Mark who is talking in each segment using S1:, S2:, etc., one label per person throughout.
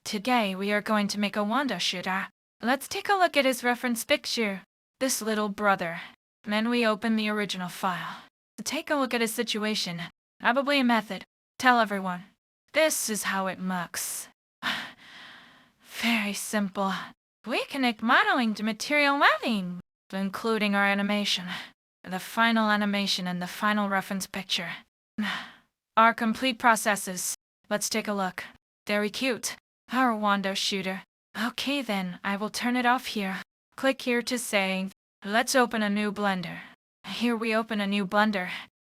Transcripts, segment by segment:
S1: Today we are going to make a Peashooter. Let's take a look at his reference picture. This little brother. Then we open the original file. To take a look at his situation. Probably a method. Tell everyone. This is how it looks. Very simple. We connect modeling to material webbing, including our animation. The final animation and the final reference picture. Our complete processes. Let's take a look. Very cute. Our Peashooter. Okay then, I will turn it off here. Click here to save. Let's open a new Blender. Here we open a new Blender.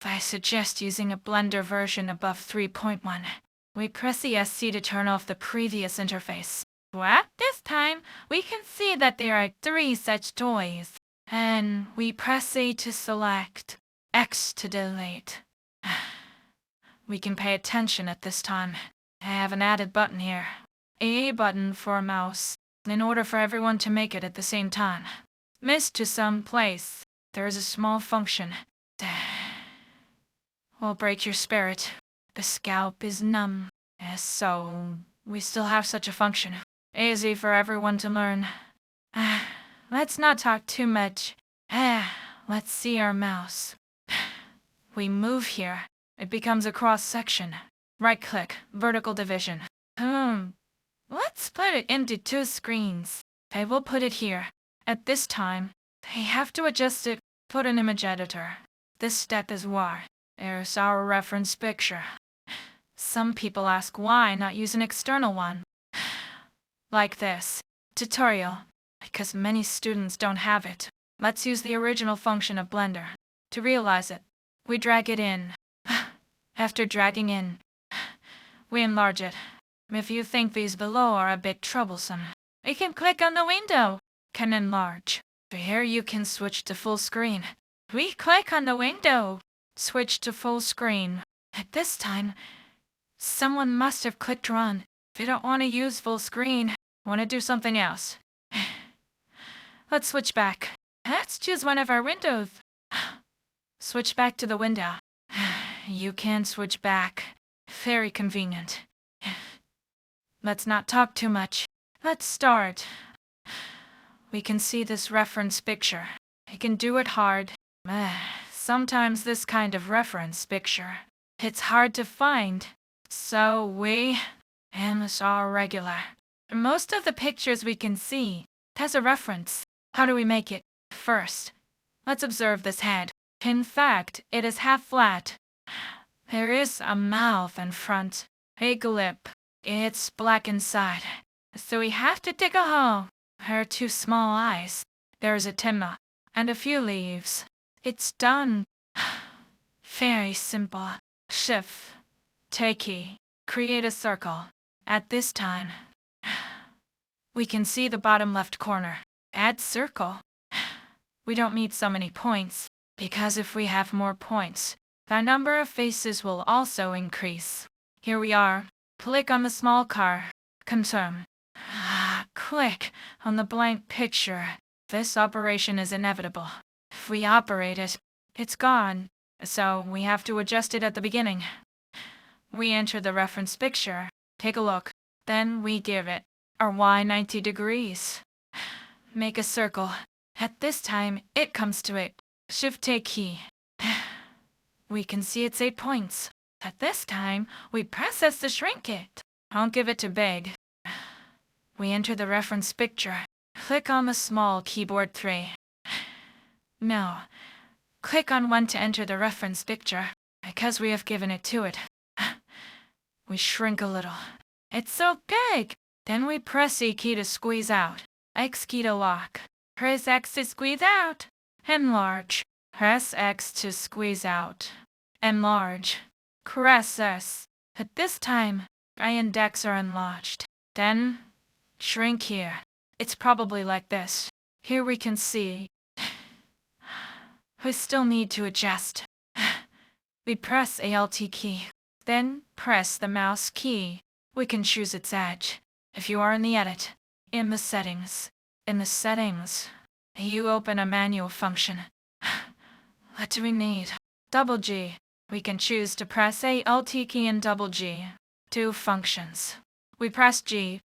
S1: I suggest using a Blender version above 3.1. We press the SC to turn off the previous interface. At this time, we can see that there are 3 such toys. And we press A to select, X to delete. We can pay attention at this time. I have an added button here. A button for a mouse, in order for everyone to make it at the same time. Missed to some place, there is a small function. Will break your spirit. The scalp is numb. So, we still have such a function. Easy for everyone to learn. Let's not talk too much. Let's see our mouse. We move here. It becomes a cross-section. Right-click, vertical division. Let's split it into 2 screens. I will put it here. At this time, I have to adjust it. Put an image editor. This step is why. There's our reference picture. Some people ask why not use an external one. Like this. Tutorial. Because many students don't have it. Let's use the original function of Blender. To realize it, we drag it in. After dragging in, we enlarge it. If you think these below are a bit troublesome, you can click on the window. Can enlarge. Here you can switch to full screen. We click on the window. Switch to full screen. At this time, someone must have clicked run. If you don't want to use full screen, want to do something else. Let's switch back. Let's choose one of our windows. Switch back to the window. You can switch back. Very convenient. Let's not talk too much. Let's start. We can see this reference picture. I can do it hard. Sometimes this kind of reference picture, it's hard to find. So we are regular. Most of the pictures we can see has a reference. How do we make it? First, let's observe this head. In fact, it is half flat. There is a mouth in front, a lip. It's black inside, so we have to dig a hole. Her 2 small eyes. There's a timber and a few leaves. It's done. Very simple. Shift. Take key. Create a circle. At this time, we can see the bottom left corner. Add circle. We don't need so many points, because if we have more points, the number of faces will also increase. Here we are. Click on the small car. Confirm. Click on the blank picture. This operation is inevitable. If we operate it, it's gone. So we have to adjust it at the beginning. We enter the reference picture. Take a look. Then we give it our Y 90 degrees. Make a circle. At this time, it comes to it. Shift take key. We can see it's 8 points. At this time, we press S to shrink it. Don't give it too big. We enter the reference picture. Click on the small keyboard 3. No. Click on 1 to enter the reference picture, because we have given it to it. We shrink a little. It's so big! Then we press E key to squeeze out. X key to lock. Press X to squeeze out. Enlarge. Press X to squeeze out. Enlarge. Press S. At this time, our index are enlarged. Then, shrink here. It's probably like this. Here we can see. We still need to adjust. We press Alt key. Then, press the mouse key. We can choose its edge. If you are in the edit, in the settings, you open a manual function. What do we need? Double G. we can choose to press a Alt key and double G. Two functions. We press G.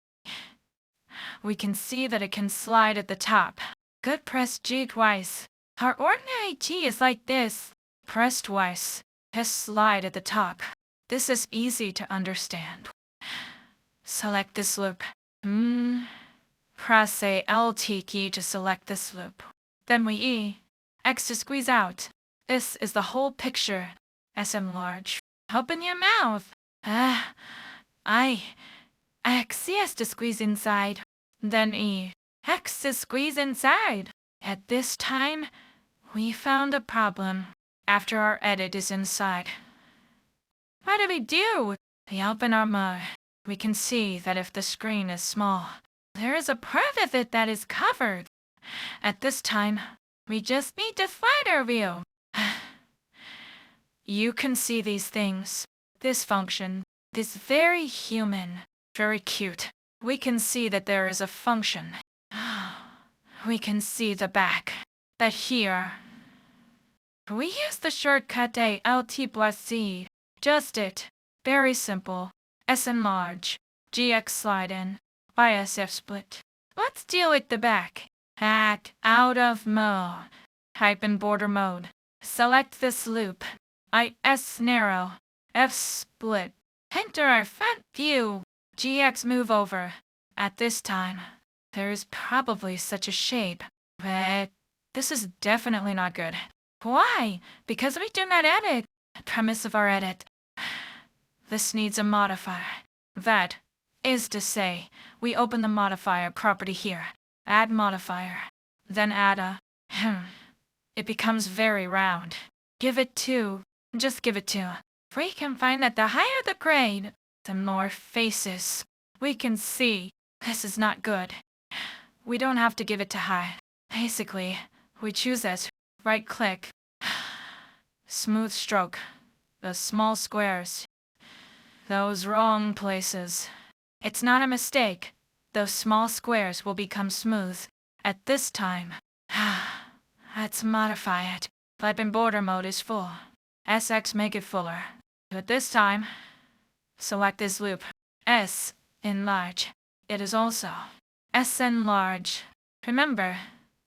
S1: We can see that it can slide at the top. Good, press G twice. Our ordinary G is like this. Press twice. Press slide at the top. This is easy to understand. Select this loop. Press a Alt key to select this loop. Then we E. X to squeeze out. This is the whole picture. S enlarge. Open your mouth. X, yes, to squeeze inside. Then E. X to squeeze inside. At this time, we found a problem. After our edit is inside. What do we do? We open our mode. We can see that if the screen is small, there is a part of it that is covered. At this time, we just need to slide our view. You can see these things. This function is very human, very cute. We can see that there is a function. We can see the back. That here. We use the shortcut A, Alt plus C. Just it. Very simple. S enlarge. GX slide in. YSF split. Let's deal with the back. Act out of mode. Type in border mode. Select this loop. IS narrow. F split. Enter our front view. GX move over. At this time, there is probably such a shape. But this is definitely not good. Why? Because we do not edit. Premise of our edit. This needs a modifier. That is to say, we open the modifier property here. Add modifier. Then add a... It becomes very round. Give it 2. Just give it 2. We can find that the higher the grade, the more faces. We can see this is not good. We don't have to give it to high. Basically, we choose as right click. Smooth stroke. The small squares. Those wrong places. It's not a mistake. Those small squares will become smooth. At this time, let's modify it. Type in border mode is full. SX make it fuller. At this time, select this loop. S enlarge. It is also S enlarge. Remember,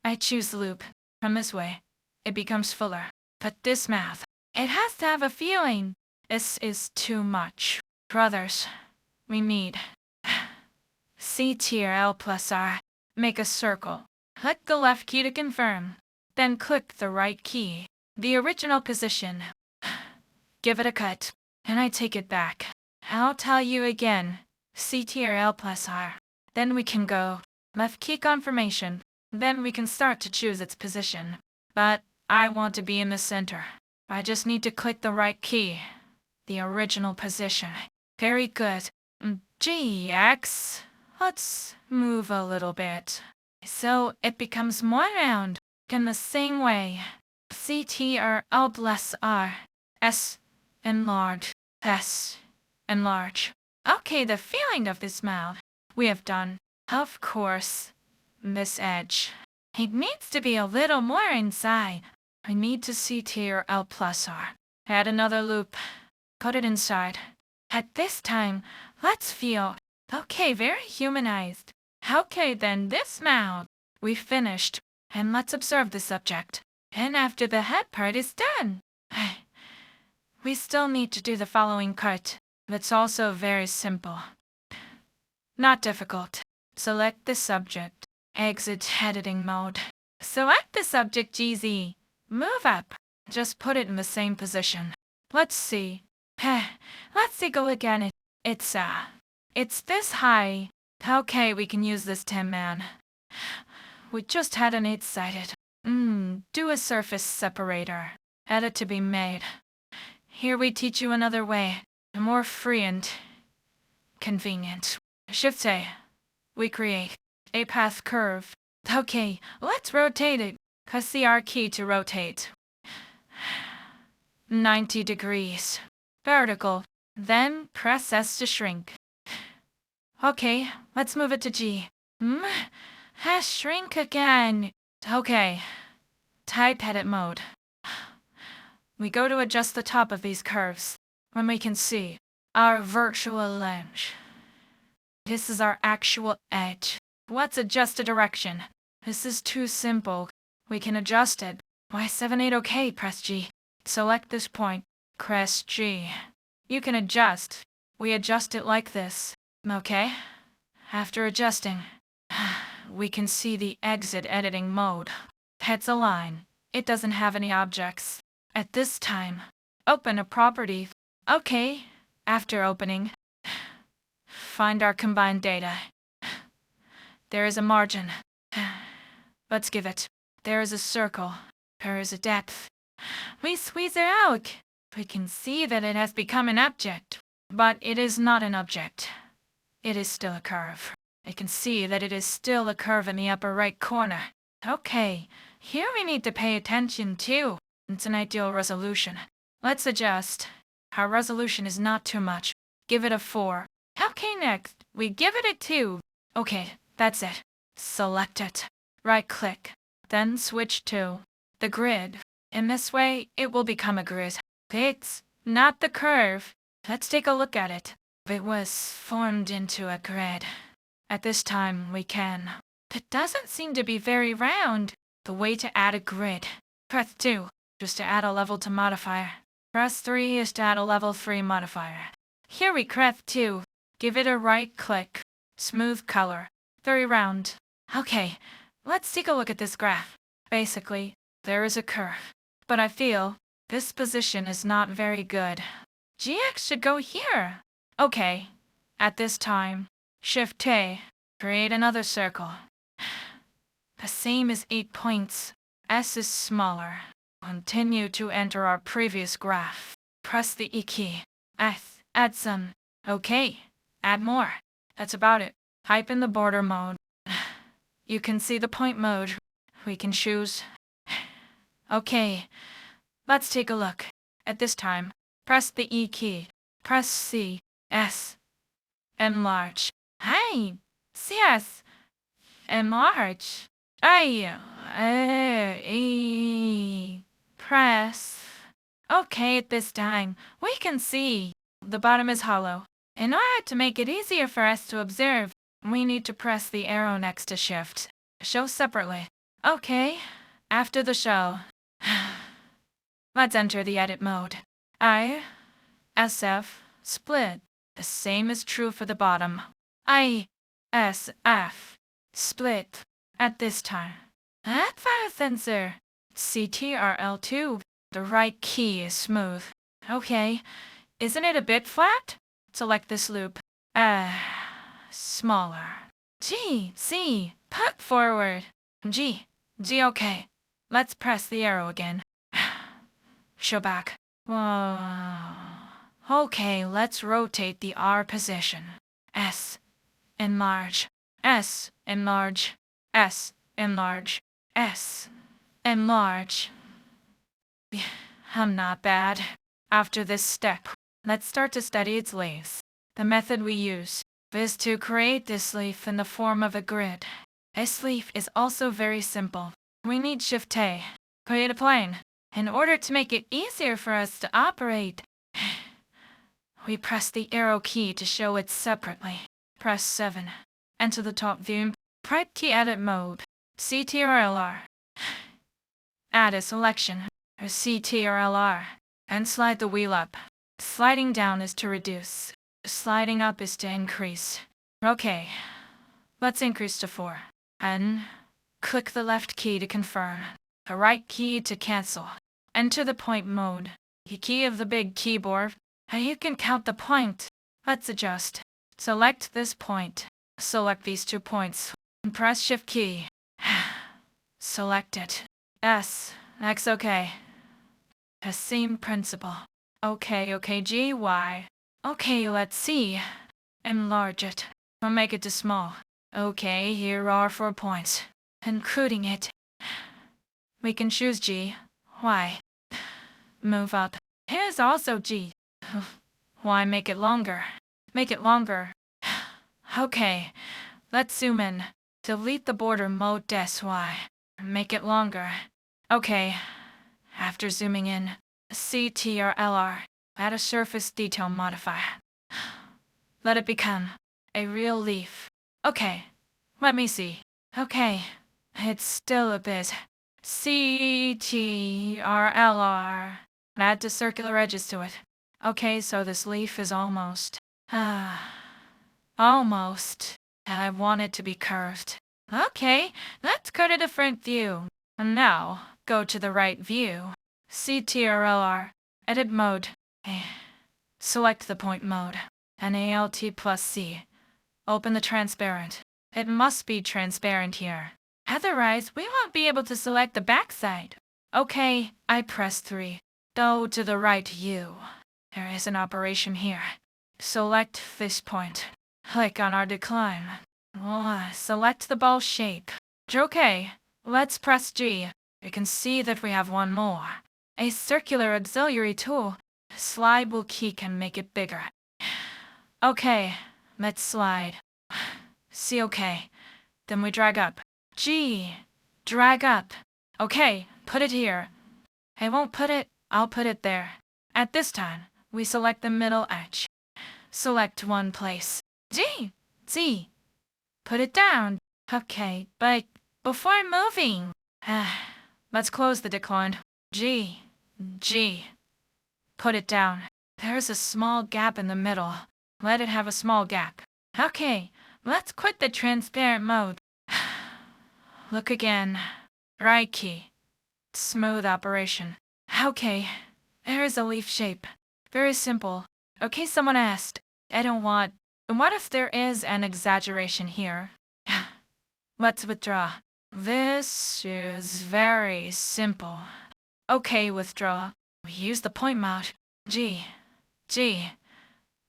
S1: I choose the loop. From this way, it becomes fuller. But this mouth, it has to have a feeling. This is too much. Brothers, we need C tier L plus R. Make a circle. Click the left key to confirm. Then click the right key. The original position. Give it a cut. And I take it back. I'll tell you again. C tier L plus R. Then we can go left key confirmation. Then we can start to choose its position. But I want to be in the center. I just need to click the right key. The original position. Very good. GX. Let's move a little bit. So it becomes more round. In the same way. CT or L plus R. S enlarge. S enlarge. Okay, the feeling of this mouth we have done. Of course, this edge. It needs to be a little more inside. I need to CT or L plus R. Add another loop. Put it inside. At this time, let's feel. Okay, very humanized. Okay, then this mouth. We finished. And let's observe the subject. And after the head part is done, we still need to do the following part. It's also very simple. Not difficult. Select the subject. Exit editing mode. Select the subject GZ. Move up. Just put it in the same position. Let's see. Let's see go again. It's this high. Okay, we can use this 10-man. We just had an 8-sided. Do a surface separator. Edit to be made. Here we teach you another way. More free and convenient. Shift A. We create a path curve. Okay, let's rotate it. Press the R key to rotate. 90 degrees. Vertical. Then press S to shrink. Okay, let's move it to G. Shrink again. Okay. Type edit mode. we go to adjust the top of these curves, when we can see our virtual edge. This is our actual edge. Let's adjust the direction. This is too simple. We can adjust it. Y78 OK, press G. Select this point, press G. You can adjust. We adjust it like this. Okay? After adjusting, we can see the exit editing mode. It's a line. It doesn't have any objects. At this time, open a property. Okay. After opening, find our combined data. There is a margin. Let's give it. There is a circle. There is a depth. We squeeze it out. We can see that it has become an object. But it is not an object. It is still a curve. I can see that it is still a curve in the upper right corner. Okay, here we need to pay attention too. It's an ideal resolution. Let's adjust. Our resolution is not too much. Give it a 4. Okay, next, we give it a 2. Okay, that's it. Select it. Right-click. Then switch to the grid. In this way, it will become a grid. It's not the curve. Let's take a look at it. It was formed into a grid. At this time, we can. It doesn't seem to be very round. The way to add a grid. Press 2, just to add a level to modifier. Press 3 is to add a level 3 modifier. Here we press 2. Give it a right click. Smooth color. Very round. Okay, let's take a look at this graph. Basically, there is a curve. But I feel this position is not very good. GX should go here. Okay, at this time, Shift-A, create another circle. The same as 8 points. S is smaller. Continue to enter our previous graph. Press the E key. S, add some. Okay, add more. That's about it. Type in the border mode. You can see the point mode. We can choose. Okay, let's take a look. At this time, press the E key. Press C, S. Enlarge. Hi, CS. Enlarge. Press. Okay, at this time, we can see the bottom is hollow. In order to make it easier for us to observe, we need to press the arrow next to Shift. Show separately. Okay, after the show. Let's enter the edit mode. SF, split. The same is true for the bottom. ISF, split. At this time. At file sensor. CTRL2. The right key is smooth. Okay, isn't it a bit flat? Select this loop. Smaller. G, C, put forward. G, okay. Let's press the arrow again. Show back. Whoa. Okay, let's rotate the R position. S, enlarge. S, enlarge. S, enlarge. S, enlarge. I'm not bad. After this step, let's start to study its leaves. The method we use is to create this leaf in the form of a grid. This leaf is also very simple. We need Shift-A. Create a plane. In order to make it easier for us to operate, we press the arrow key to show it separately. Press 7. Enter the top view. Right key edit mode. CTRL-R. Add a selection. Or CTRL-R. And slide the wheel up. Sliding down is to reduce. Sliding up is to increase. Okay. Let's increase to 4. And click the left key to confirm. The right key to cancel. Enter the point mode. The key of the big keyboard. And you can count the point. Let's adjust. Select this point. Select these 2 points. And press Shift key. Select it. S. X OK. The same principle. Okay, G, Y. Okay, let's see. Enlarge it. Or make it to small. Okay, here are 4 points. Including it. We can choose G, Y. Move up. Here's also G. Why make it longer? Make it longer. Okay, let's zoom in. Delete the border mode S, Y. Make it longer. Okay, after zooming in, CTRLR. Add a surface detail modifier. Let it become a real leaf. Okay, let me see. Okay, it's still a bit. CTRLR. Add the circular edges to it. Okay, so this leaf is almost. Almost. I want it to be curved. Okay, let's go to the front view. And now, go to the right view. CTRLR. Edit mode. Select the point mode. And Alt+C. Open the transparent. It must be transparent here. Otherwise, we won't be able to select the backside. Okay, I press 3. Go to the right view. There is an operation here. Select this point. Click on our decline. Select the ball shape. Okay, let's press G. You can see that we have one more. A circular auxiliary tool. Slide key can make it bigger. Okay, let's slide. See, okay. Then we drag up. G. Drag up. Okay, put it here. I won't put it, I'll put it there. At this time, we select the middle edge. Select one place. G. Z. Put it down. Okay, but before moving. Let's close the decline. G. G. Put it down. There's a small gap in the middle. Let it have a small gap. Okay, let's quit the transparent mode. Look again. Right key. Smooth operation. Okay, there's a leaf shape. Very simple. Okay, someone asked. I don't want. What if there is an exaggeration here? Let's withdraw. This is very simple. Okay, withdraw. We use the point mode. G. G.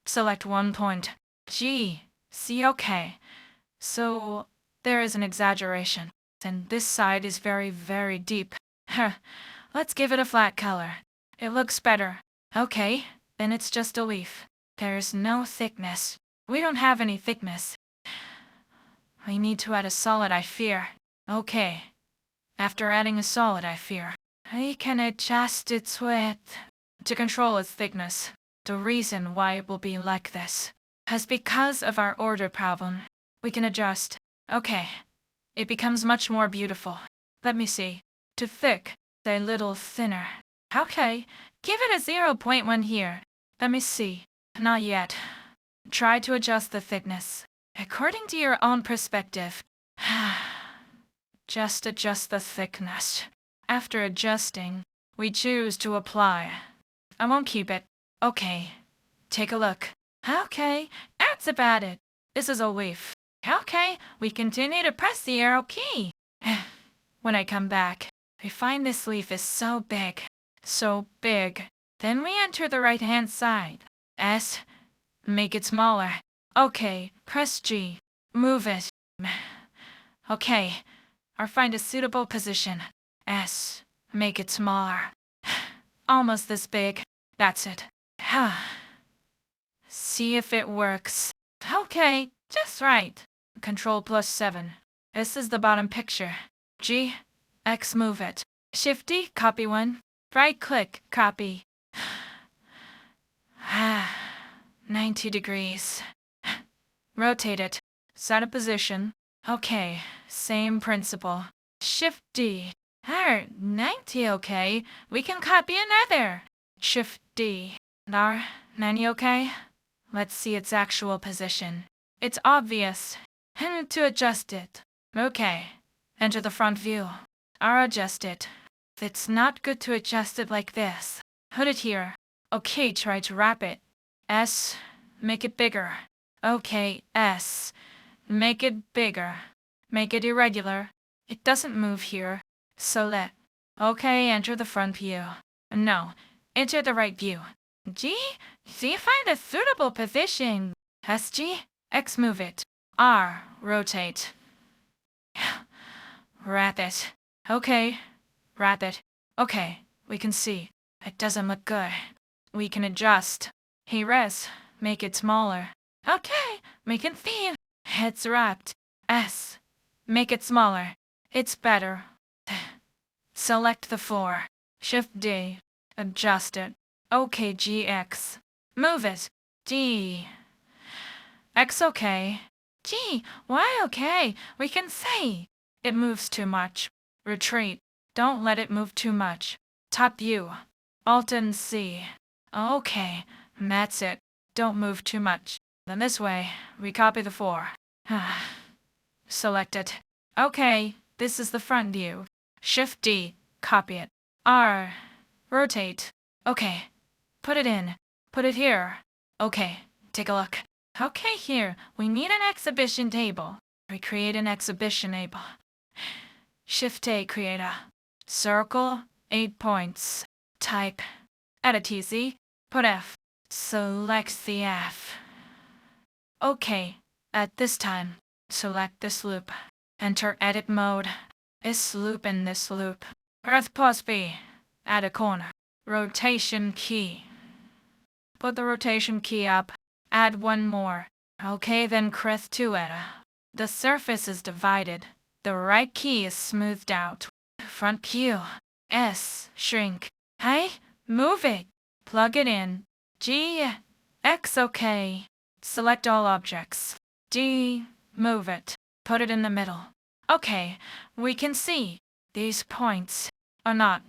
S1: Select one point. G. C. Okay. So, there is an exaggeration. And this side is very, very deep. Let's give it a flat color. It looks better. Okay, then it's just a leaf. There's no thickness. We don't have any thickness. We need to add a solid, I fear. Okay. After adding a solid, I fear, I can adjust its width to control its thickness. The reason why it will be like this is because of our order problem. We can adjust. Okay. It becomes much more beautiful. Let me see. Too thick, a little thinner. Okay. Give it a 0.1 here. Let me see. Not yet. Try to adjust the thickness according to your own perspective. Just adjust the thickness. After adjusting, we choose to apply. I won't keep it. Okay. Take a look. Okay, that's about it. This is a leaf. Okay, we continue to press the arrow key. When I come back, I find this leaf is so big. So big. Then we enter the right-hand side. S. Make it smaller. Okay, press G. Move it. Okay, or find a suitable position. S. Make it smaller. Almost this big. That's it. See if it works. Okay, just right. Control+7. This is the bottom picture. G. X move it. Shift D, copy one. Right click, copy. 90 degrees. Rotate it. Set a position. Okay, same principle. Shift D. 90 okay. We can copy another. Shift D. 90 okay? Let's see its actual position. It's obvious. And to adjust it. Okay. Enter the front view. Or adjust it. It's not good to adjust it like this. Put it here. Okay, try to wrap it. S. Make it bigger. Okay, S. Make it bigger. Make it irregular. It doesn't move here. So let. Okay, enter the front view. No, enter the right view. G. See, find a suitable position. SG. X move it. R. Rotate. Wrap it. Okay. Wrap it. Okay, we can see. It doesn't look good. We can adjust. Hey, res. Make it smaller. Okay, we can see. It's wrapped. S. Make it smaller. It's better. Select the 4. Shift D. Adjust it. Okay, GX. Move it. D. X okay. G, why okay? We can say. It moves too much. Retreat. Don't let it move too much. Top U. Alt and C. Okay, that's it. Don't move too much. Then this way, we copy the 4. Select it. Okay, this is the front view. Shift D, copy it. R, rotate. Okay, put it in. Put it here. Okay, take a look. Okay, here, we need an exhibition table. Recreate an exhibition table. Shift A, create a circle, 8 points. Type, edit easy, put F. Select the F. Okay, at this time, select this loop. Enter edit mode. This loop and this loop. Earth plus B. Add a corner. Rotation key. Put the rotation key up. Add one more. Okay, then crest to it. The surface is divided. The right key is smoothed out. Front Q. S. Shrink. Hey, move it. Plug it in. G. X okay. Select all objects. D. Move it. Put it in the middle. Okay, we can see these points are not.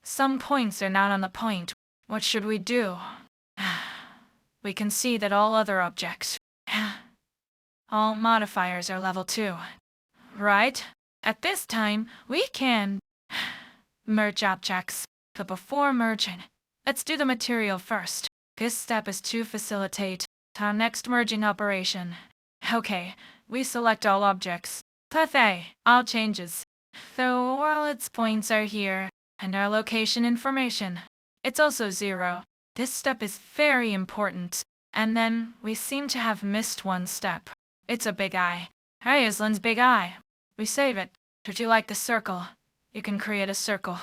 S1: Some points are not on the point. What should we do? We can see that all other objects, all modifiers are level 2. Right? At this time, we can merge objects. But before merging, let's do the material first. This step is to facilitate our next merging operation. Okay, we select all objects. Path A, all changes. Though all its points are here, and our location information. It's also 0. This step is very important. And then, we seem to have missed one step. It's a big eye. Hey, Island's big eye. We save it. Would you like the circle? You can create a circle.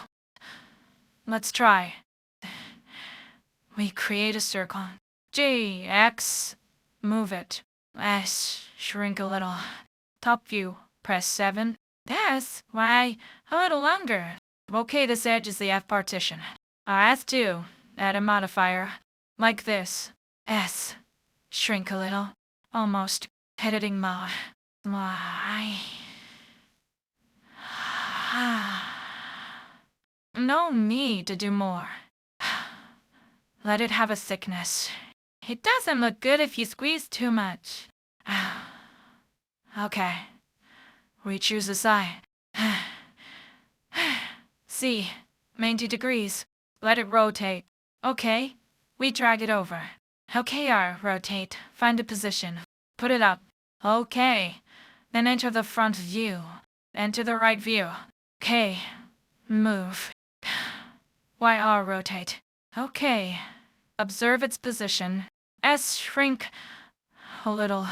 S1: Let's try. We create a circle. G, X, move it. S, shrink a little. Top view, press 7. This, why, a little longer. Okay, this edge is the F partition. S2, add a modifier. Like this. S, shrink a little. Almost. Editing mode. No need to do more. Let it have a thickness. It doesn't look good if you squeeze too much. Okay. We choose a side. C. 90 degrees. Let it rotate. Okay. We drag it over. Okay, R. Rotate. Find a position. Put it up. Okay. Then enter the front view. Enter the right view. Okay. Move. YR rotate. Okay. Observe its position. S shrink a little.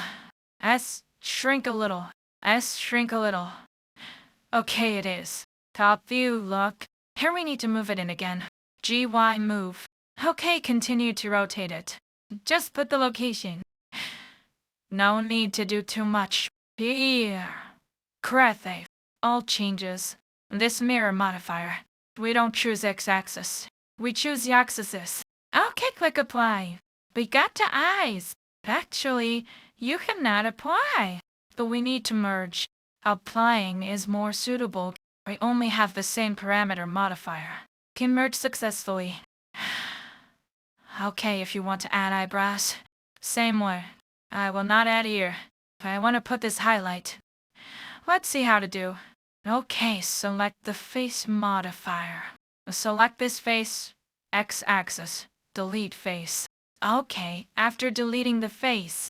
S1: S shrink a little. S shrink a little. Okay, it is. Top view, look. Here we need to move it in again. GY move. Okay, continue to rotate it. Just put the location. No need to do too much. Here. Crathe. All changes. This mirror modifier. We don't choose X-axis. We choose the axis. Okay, click apply. We got to eyes. Actually, you cannot apply. But we need to merge. Applying is more suitable. We only have the same parameter modifier. Can merge successfully. Okay, if you want to add eyebrows. Same way. I will not add ear. But I want to put this highlight. Let's see how to do. Okay, select the face modifier. Select this face, X-axis, delete face. Okay, after deleting the face,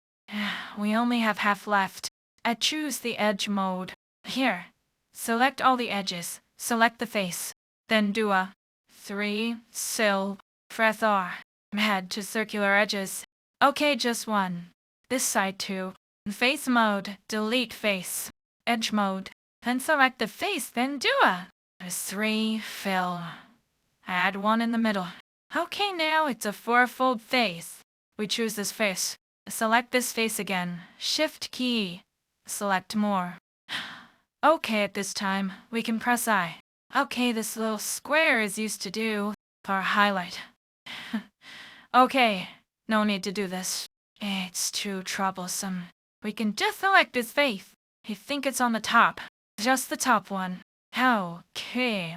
S1: we only have half left. I choose the edge mode. Here, select all the edges, select the face. Then do a 3, sil, press R. Add to circular edges. Okay, just one. This side too. Face mode, delete face. Edge mode. Then select the face, then do a 3, fill. Add one in the middle. Okay, now it's a 4-fold face. We choose this face. Select this face again. Shift key. Select more. Okay, at this time, we can press I. Okay, this little square is used to do. for a highlight. Okay, no need to do this. It's too troublesome. We can just select his face. I think it's on the top. Just the top one. Okay.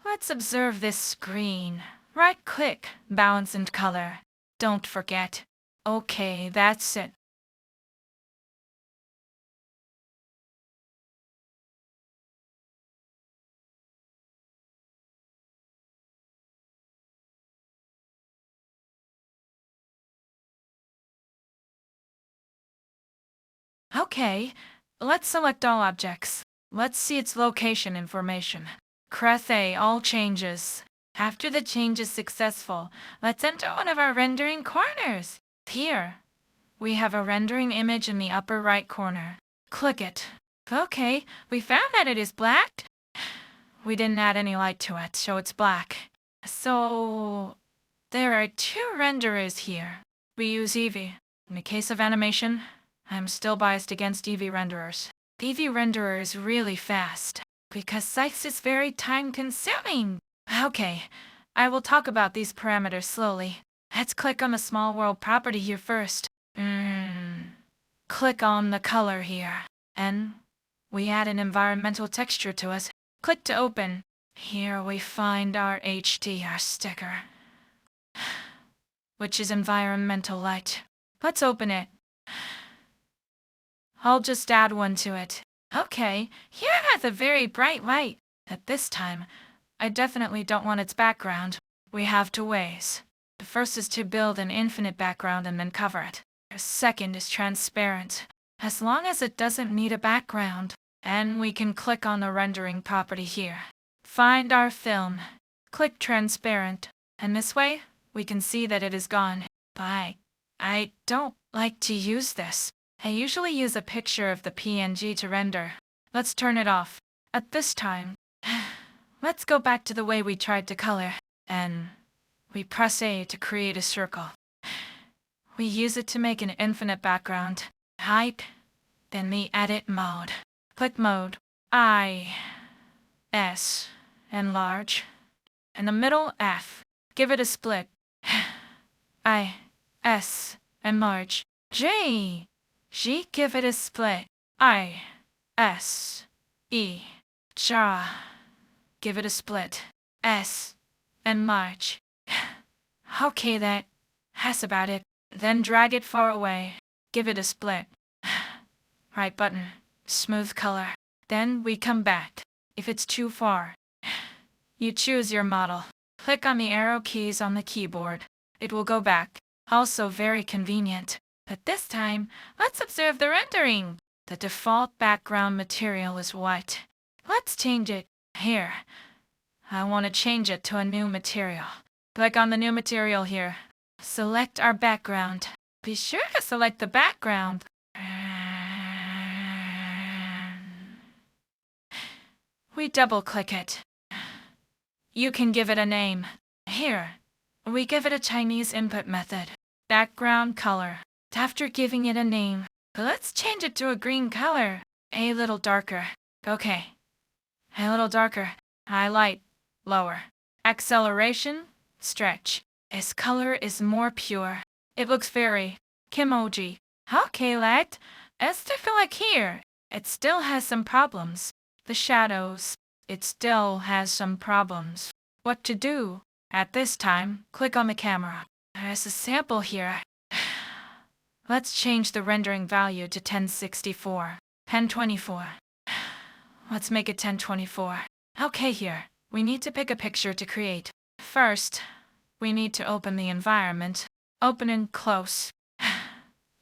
S1: Let's observe this screen. Right-click, balance and color. Don't forget. Okay, that's it. Okay, let's select all objects. Let's see its location information. Press A, all changes. After the change is successful, let's enter one of our rendering corners. Here, we have a rendering image in the upper right corner. Click it. Okay, we found that it is black. We didn't add any light to it, so it's black. So, there are two renderers here. We use Eevee. In the case of animation, I'm still biased against Eevee renderers. Eevee renderer is really fast, because Sykes is very time-consuming. Okay, I will talk about these parameters slowly. Let's click on the small world property here first. Click on the color here, and we add an environmental texture to us. Click to open. Here we find our HDR sticker, which is environmental light. Let's open it. I'll just add one to it. Okay, here it has a very bright light. At this time, I definitely don't want its background. We have two ways. The first is to build an infinite background and then cover it. The second is transparent, as long as it doesn't need a background. And we can click on the rendering property here. Find our film. Click transparent, and this way, we can see that it is gone. But I don't like to use this. I usually use a picture of the PNG to render. Let's turn it off. At this time, let's go back to the way we tried to color, and we press A to create a circle. We use it to make an infinite background. Height, then the edit mode. Click mode, I, S, enlarge. In the middle, F. Give it a split. I, S, enlarge. J, G, give it a split. I, S, E, J, give it a split. S, enlarge. Okay, that's about it. Then drag it far away. Give it a split. Right button. Smooth color. Then we come back. If it's too far, you choose your model. Click on the arrow keys on the keyboard. It will go back. Also very convenient. But this time, let's observe the rendering. The default background material is white. Let's change it. Here. I want to change it to a new material. Click on the new material here. Select our background. Be sure to select the background. We double-click it. You can give it a name. Here, we give it a Chinese input method. Background color. After giving it a name, let's change it to a green color. A little darker. Okay. A little darker. Highlight. Lower. Acceleration. Stretch. Its color is more pure. It looks very kimoji. Okay, let. As to feel like here, it still has some problems. The shadows. It still has some problems. What to do? At this time, click on the camera. There's a sample here. Let's change the rendering value to 1064. 1024. Let's make it 1024. Okay, here. We need to pick a picture to create. First, we need to open the environment. Open and close.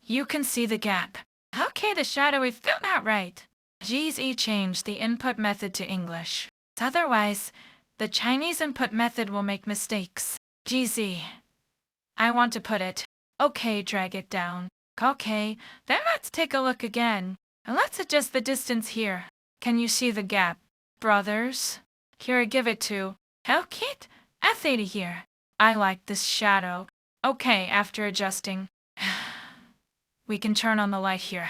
S1: You can see the gap. Okay, the shadow is still not right. GZ changed the input method to English. Otherwise, the Chinese input method will make mistakes. GZ. I want to put it. Okay, drag it down. Okay, then let's take a look again. And let's adjust the distance here. Can you see the gap? Brothers? Here, give it to Hellkit F80 here. I like this shadow. Okay, after adjusting, we can turn on the light here.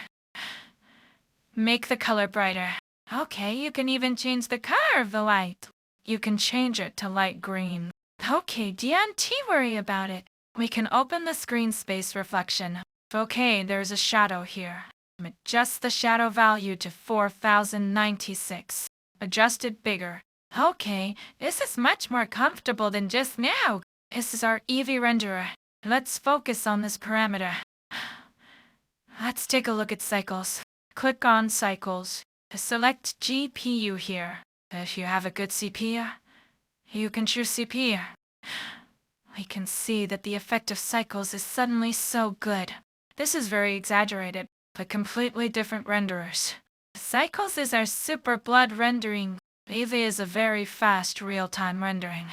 S1: Make the color brighter. Okay, you can even change the color of the light. You can change it to light green. Okay, don't worry about it. We can open the screen space reflection. Okay, there's a shadow here. Adjust the shadow value to 4096. Adjust it bigger. Okay, this is much more comfortable than just now. This is our Eevee renderer. Let's focus on this parameter. Let's take a look at cycles. Click on cycles. Select GPU here. If you have a good CPU, you can choose CPU. We can see that the effect of cycles is suddenly so good. This is very exaggerated, but completely different renderers. Cycles is our super blood rendering. Eevee is a very fast real-time rendering.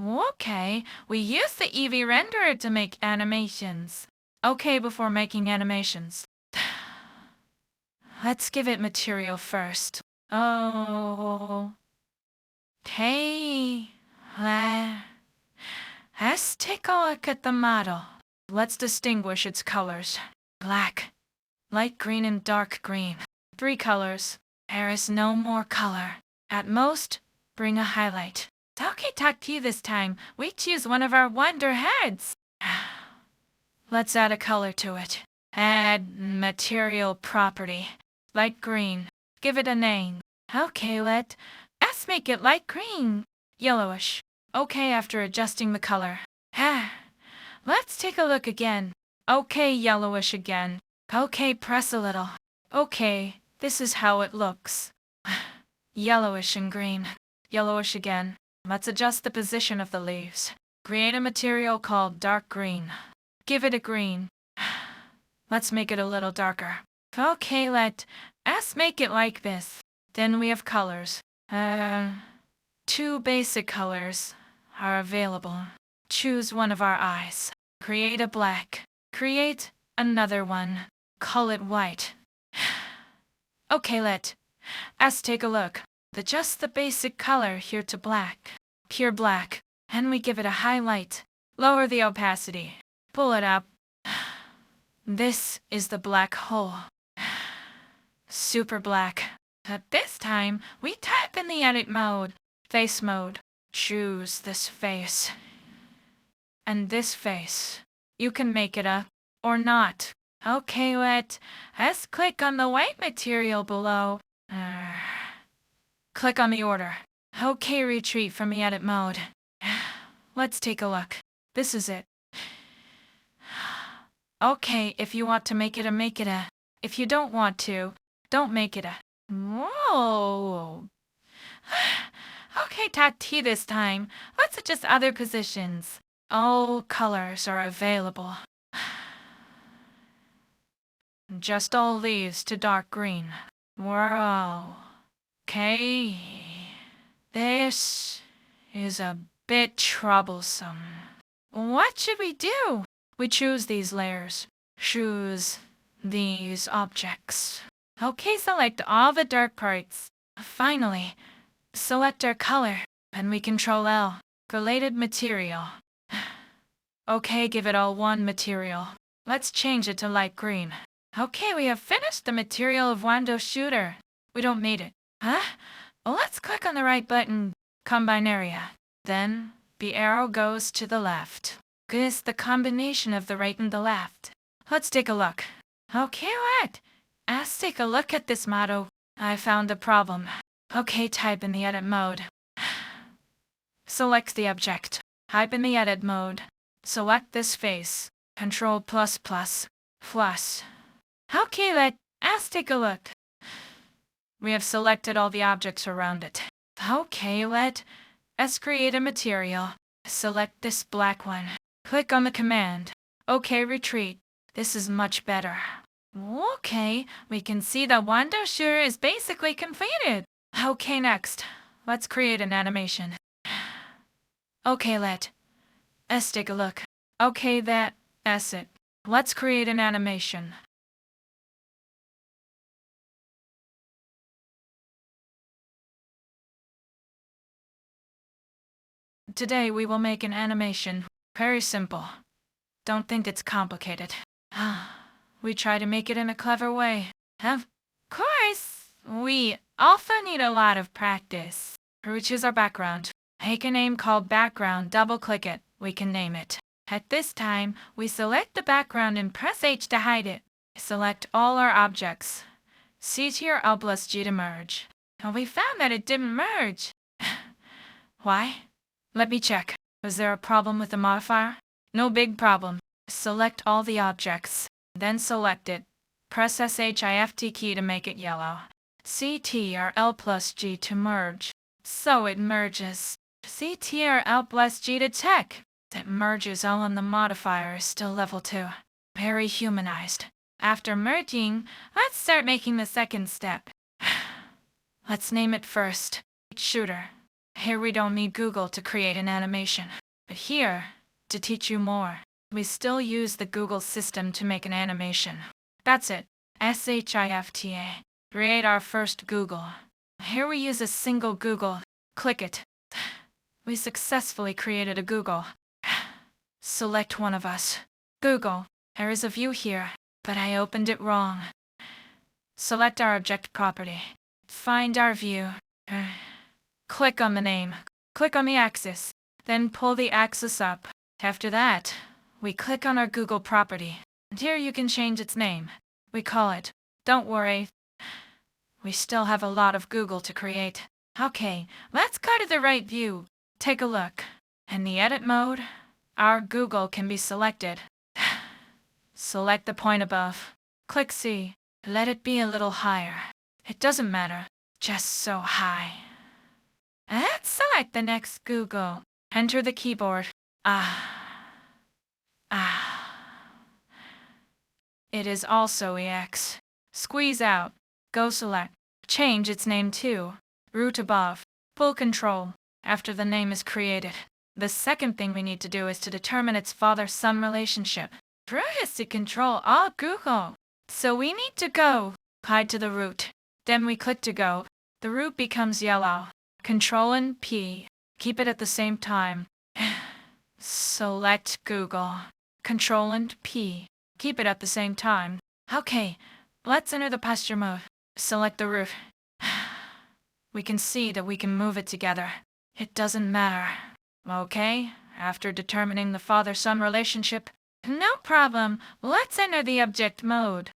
S1: Okay, we use the Eevee renderer to make animations. Okay, before making animations, let's give it material first. Oh. Hey. Let's take a look at the model. Let's distinguish its colors. Black, light green, and dark green. 3 colors. There is no more color. At most, bring a highlight. Okay, talk to you this time. We choose one of our wonder heads. Let's add a color to it. Add material property. Light green. Give it a name. Okay, let's make it light green. Yellowish. Okay, after adjusting the color. Let's take a look again. Okay, yellowish again. Okay, press a little. Okay, this is how it looks. Yellowish and green. Yellowish again. Let's adjust the position of the leaves. Create a material called dark green. Give it a green. Let's make it a little darker. Okay, let's make it like this. Then we have colors. 2 basic colors are available. Choose one of our eyes. Create a black. Create another one. Call it white. Okay, let's take a look. Adjust the basic color here to black. Pure black. And we give it a highlight. Lower the opacity. Pull it up. This is the black hole. Super black. At this time, we type in the edit mode. Face mode. Choose this face. And this face. You can make it up or not. Okay, let's click on the white material below. Click on the order. Okay, retreat from the edit mode. Let's take a look. This is it. Okay, if you want to make it a. If you don't want to, don't make it a. Whoa. Okay, talk to you this time. Let's adjust other positions. All colors are available. Just all leaves to dark green. Whoa. Okay. This is a bit troublesome. What should we do? We choose these layers. Choose these objects. Okay, select all the dark parts. Finally, select our color, and we Control L. Related material. Okay, give it all one material. Let's change it to light green. Okay, we have finished the material of Peashooter. We don't need it. Let's click on the right button, Combine Area. Then, the arrow goes to the left. It's the combination of the right and the left. Let's take a look. Okay, let's take a look at this model. I found a problem. Okay, type in the edit mode. Select the object. Type in the edit mode. Select this face. Control plus. Okay, let's take a look. We have selected all the objects around it. Okay, let's create a material. Select this black one. Click on the command. Okay, retreat. This is much better. Okay, we can see that Peashooter is basically completed. Okay, next, let's create an animation. Okay, let's take a look. Okay, that's it. Let's create an animation. Today we will make an animation. Very simple. Don't think it's complicated. We try to make it in a clever way. Of course, we also need a lot of practice. We choose our background. Make a name called background, double-click it. We can name it. At this time, we select the background and press H to hide it. Select all our objects. Ctrl+G to merge. And we found that it didn't merge. Why? Let me check. Was there a problem with the modifier? No big problem. Select all the objects. Then select it. Press SHIFT key to make it yellow. Ctrl+G to merge. So it merges. Ctrl+G to check. It merges all and the modifier is still level 2. Very humanized. After merging, let's start making the second step. Let's name it first. Peashooter. Here we don't need Google to create an animation. But here, to teach you more, we still use the Google system to make an animation. That's it. SHIFTA. Create our first Google. Here we use a single Google. Click it. We successfully created a Google. Select one of us. Google. There is a view here, but I opened it wrong. Select our object property. Find our view. Click on the name. Click on the axis. Then pull the axis up. After that, we click on our Google property. And here you can change its name. We call it. Don't worry. We still have a lot of Google to create. Okay, let's go to the right view. Take a look. In the edit mode, our Google can be selected. Select the point above. Click C. Let it be a little higher. It doesn't matter. Just so high. Let's select the next Google. Enter the keyboard. It is also EX. Squeeze out. Go select. Change its name to root above. Full control. After the name is created. The second thing we need to do is to determine its father-son relationship. Root is to control all Google. So we need to go. Hide to the root. Then we click to go. The root becomes yellow. Control and P. Keep it at the same time. Select Google. Control and P. Keep it at the same time. Okay, let's enter the posture mode. Select the root. We can see that we can move it together. It doesn't matter. Okay, after determining the father-son relationship, no problem, let's enter the object mode.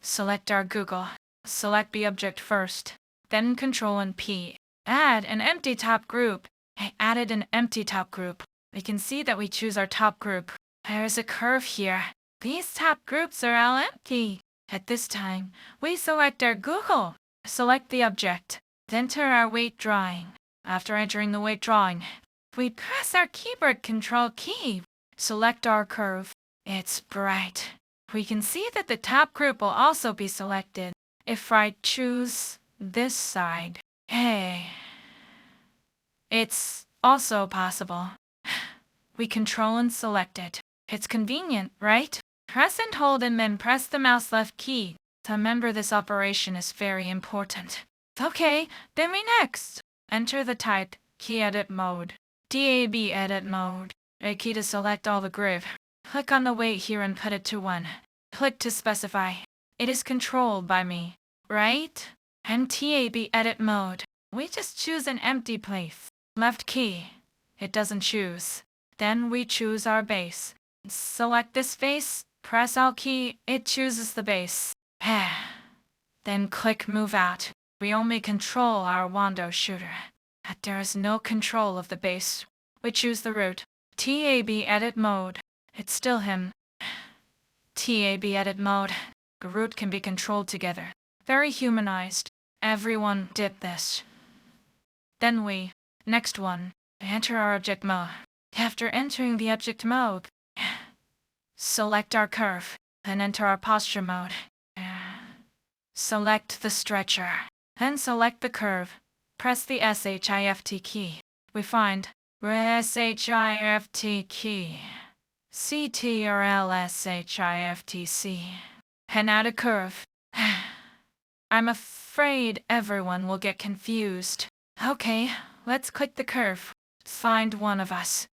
S1: Select our Google. Select the object first, then Control and P. Add an empty top group. I added an empty top group. We can see that we choose our top group. There's a curve here. These top groups are all empty. At this time, we select our Google. Select the object. Enter our weight drawing. After entering the weight drawing, we press our keyboard Control key. Select our curve. It's bright. We can see that the top group will also be selected. If I choose this side, hey, it's also possible. We control and select it. It's convenient, right? Press and hold and then press the mouse left key. Remember, this operation is very important. Okay, then we next. Enter the type, key edit mode. DAB edit mode. A key to select all the grid. Click on the weight here and put it to 1. Click to specify. It is controlled by me, right? And TAB edit mode. We just choose an empty place. Left key. It doesn't choose. Then we choose our base. Select this base. Press Alt key. It chooses the base. Then click Move Out. We only control our window shooter. But there is no control of the base. We choose the root. TAB edit mode. It's still him. TAB edit mode. The root can be controlled together. Very humanized. Everyone did this. Then we, next one, enter our object mode. After entering the object mode, select our curve, then enter our posture mode. Select the stretcher, then select the curve. Press the SHIFT key. We find SHIFT key. CTRL-SHIFTC. And add a curve. I'm afraid everyone will get confused. Okay, let's click the curve. Find one of us.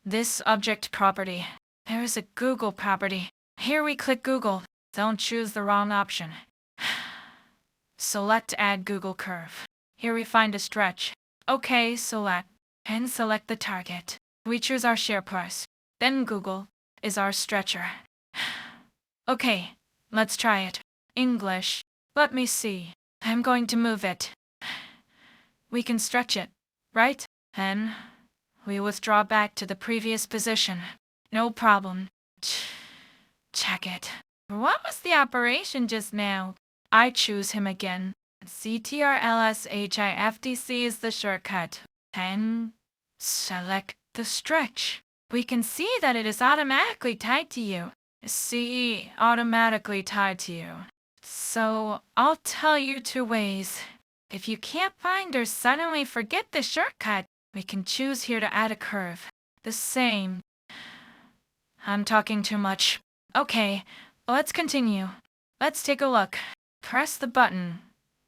S1: This object property. There is a Google property. Here we click Google. Don't choose the wrong option. Select Add Google Curve. Here we find a stretch. OK, select. And select the target. We choose our share price. Then Google is our stretcher. OK, let's try it. English. Let me see. I'm going to move it. We can stretch it, right? And we withdraw back to the previous position. No problem. Check it. What was the operation just now? I choose him again. CTRLSHIFTC is the shortcut. And select the stretch. We can see that it is automatically tied to you. See, automatically tied to you. So I'll tell you 2 ways. If you can't find or suddenly forget the shortcut, we can choose here to add a curve. The same. I'm talking too much. Okay, let's continue. Let's take a look. Press the button.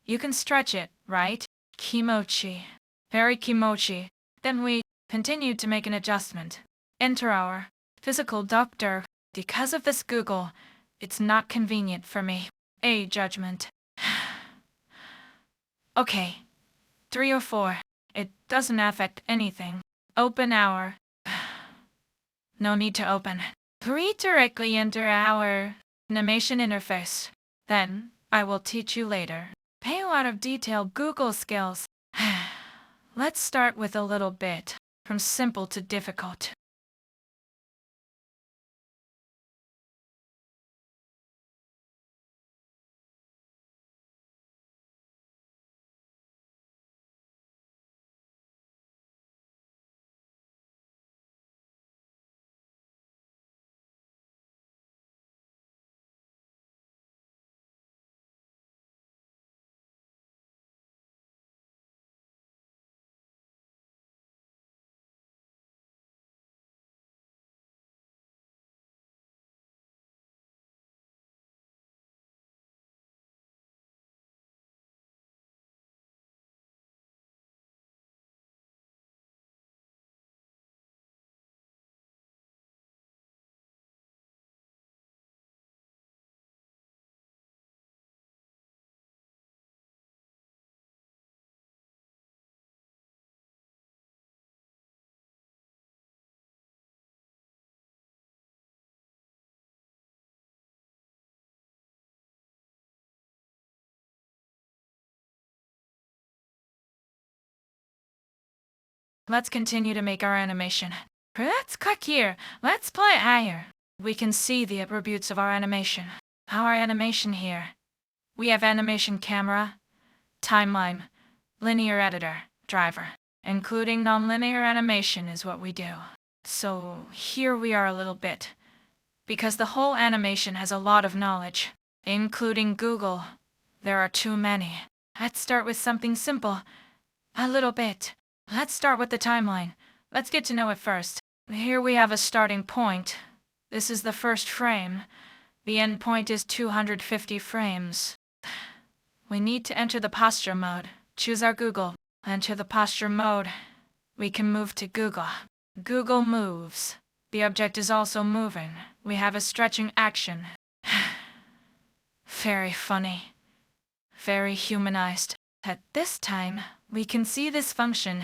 S1: You can stretch it, right? Kimochi. Very kimochi. Then we continue to make an adjustment. Enter our physical doctor. Because of this Google, it's not convenient for me. A judgment. Okay, 3 or 4. It doesn't affect anything. Open our... No need to open. Directly enter our animation interface. Then, I will teach you later. Pay a lot of detailed Google skills. Let's start with a little bit, from simple to difficult. Let's continue to make our animation. Let's click here. Let's play higher. We can see the attributes of our animation. Our animation here. We have animation camera, timeline, linear editor, driver. Including nonlinear animation is what we do. So here we are a little bit. Because the whole animation has a lot of knowledge, including Google. There are too many. Let's start with something simple. A little bit. Let's start with the timeline. Let's get to know it first. Here we have a starting point. This is the first frame. The end point is 250 frames. We need to enter the posture mode. Choose our Google. Enter the posture mode. We can move to Google. Google moves. The object is also moving. We have a stretching action. Very funny. Very humanized. At this time, we can see this function.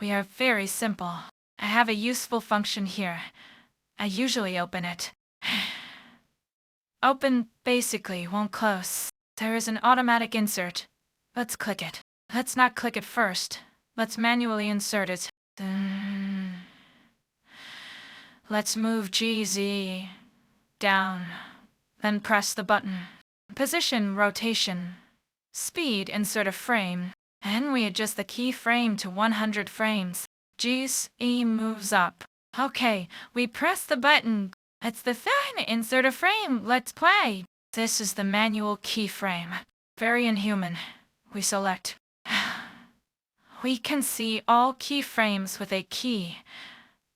S1: We are very simple. I have a useful function here. I usually open it. Open basically won't close. There is an automatic insert. Let's click it. Let's not click it first. Let's manually insert it. Let's move GZ down. Then press the button. Position, rotation. Speed, insert a frame. And we adjust the keyframe to 100 frames. GZ moves up. Okay, we press the button. It's the thing, insert a frame, let's play. This is the manual keyframe. Very inhuman. We select. We can see all keyframes with a key.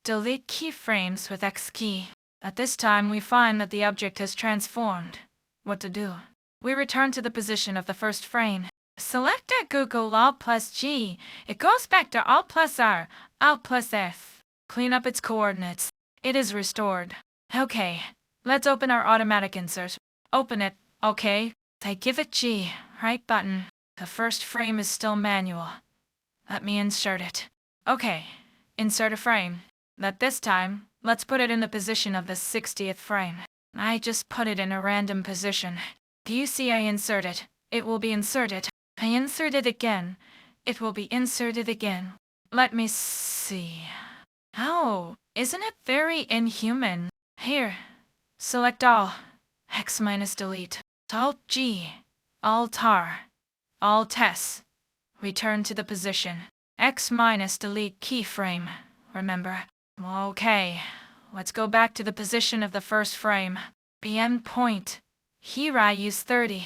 S1: Delete keyframes with X key. At this time, we find that the object has transformed. What to do? We return to the position of the first frame. Select at Google Alt plus G. It goes back to Alt plus R, Alt plus F. Clean up its coordinates. It is restored. Okay, let's open our automatic insert. Open it. Okay. I give it G. Right button. The first frame is still manual. Let me insert it. Okay, insert a frame. But this time, let's put it in the position of the 60th frame. I just put it in a random position. Do you see I inserted? It will be inserted. I insert it again. It will be inserted again. Let me see. Oh, isn't it very inhuman? Here, select all. X minus delete. Alt G. Alt R. Alt S. Return to the position. X minus delete keyframe. Remember? Okay, let's go back to the position of the first frame. BM point. Here I use 30.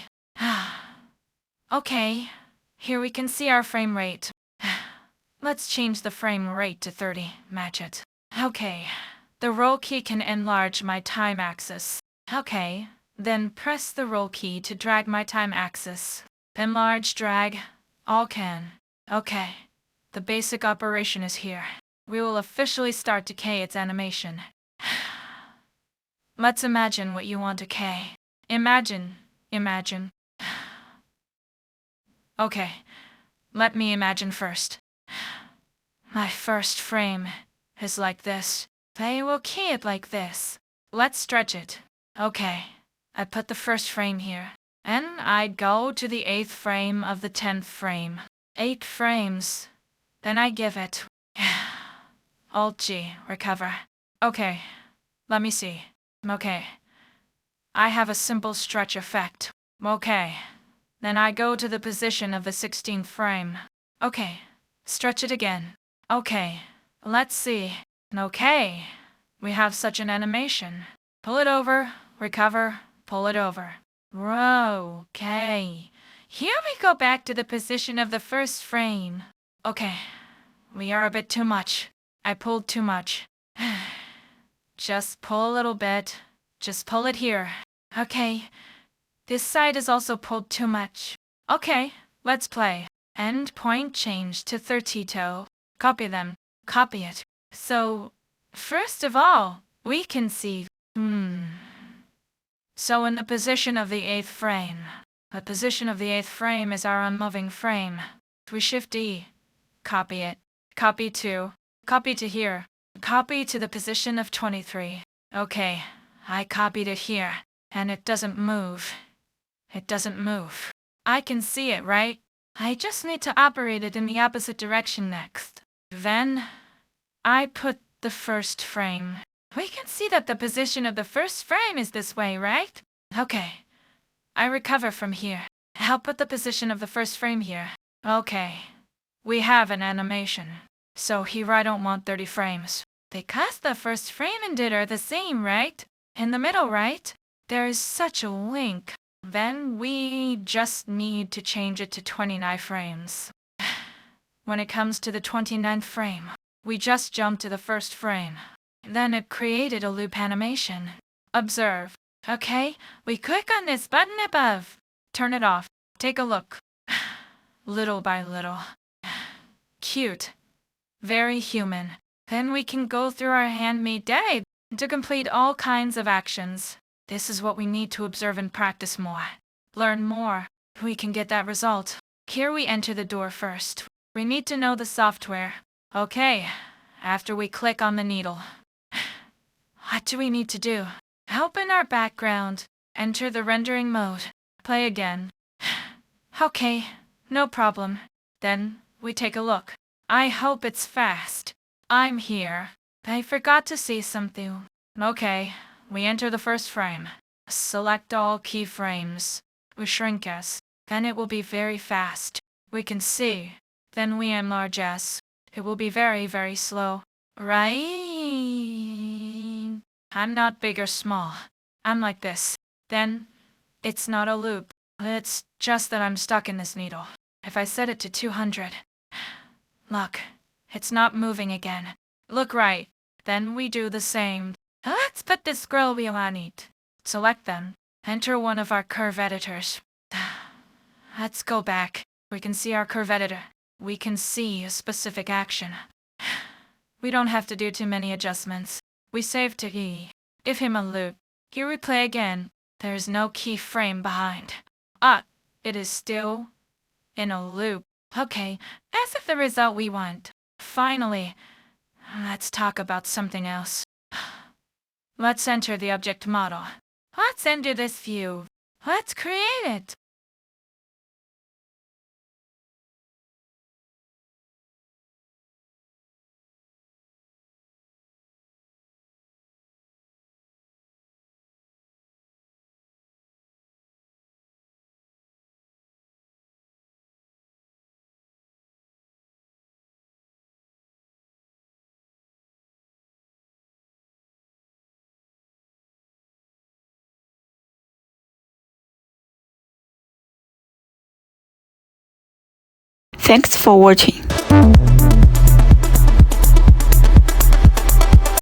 S1: Okay, here we can see our frame rate. Let's change the frame rate to 30. Match it. Okay, the roll key can enlarge my time axis. Okay, then press the roll key to drag my time axis. Enlarge, drag, all can. Okay, the basic operation is here. We will officially start decay its animation. Let's imagine what you want to decay. Imagine. Okay, let me imagine first. My first frame is like this. They will key it like this. Let's stretch it. Okay, I put the first frame here. And I'd go to the 8th frame of the 10th frame. 8 frames. Then I give it. Alt G, recover. Okay, let me see. Okay. I have a simple stretch effect. Okay. Then I go to the position of the 16th frame. Okay, stretch it again. Okay, let's see. Okay, we have such an animation. Pull it over, recover, pull it over. Okay. Here we go back to the position of the first frame. Okay, we are a bit too much. I pulled too much. Just pull a little bit. Just pull it here. Okay. This side is also pulled too much. Okay, let's play. End point change to 32. Copy them. Copy it. So, first of all, we can see. So in the position of the 8th frame. The position of the 8th frame is our unmoving frame. We shift E. Copy it. Copy to. Copy to here. Copy to the position of 23. Okay, I copied it here. And it doesn't move. It doesn't move. I can see it, right? I just need to operate it in the opposite direction next. Then, I put the first frame. We can see that the position of the first frame is this way, right? Okay. I recover from here. I'll put the position of the first frame here. Okay. We have an animation. So here I don't want 30 frames. Because the first frame and it are the same, right? In the middle, right? There is such a link. Then we just need to change it to 29 frames. When it comes to the 29th frame, we just jumped to the first frame. Then it created a loop animation. Observe. Okay, we click on this button above. Turn it off. Take a look. Little by little. Cute. Very human. Then we can go through our handmade day to complete all kinds of actions. This is what we need to observe and practice more. Learn more. We can get that result. Here we enter the door first. We need to know the software. Okay, after we click on the needle. What do we need to do? Open our background. Enter the rendering mode. Play again. Okay, no problem. Then we take a look. I hope it's fast. I'm here. I forgot to say something. Okay, we enter the first frame. Select all keyframes. We shrink S. Then it will be very fast. We can see. Then we enlarge S. It will be very, very slow. Right? I'm not big or small. I'm like this. Then, it's not a loop. It's just that I'm stuck in this needle. If I set it to 200. Look, it's not moving again. Look right. Then we do the same. Let's put this scroll wheel on it. Select them. Enter one of our curve editors. Let's go back. We can see our curve editor. We can see a specific action. We don't have to do too many adjustments. We save to E. Give him a loop. Here we play again. There's no keyframe behind. It is still in a loop. Okay, as if the result we want. Finally, let's talk about something else. Let's enter the object model. Let's enter this view. Let's create it.
S2: Thanks for watching.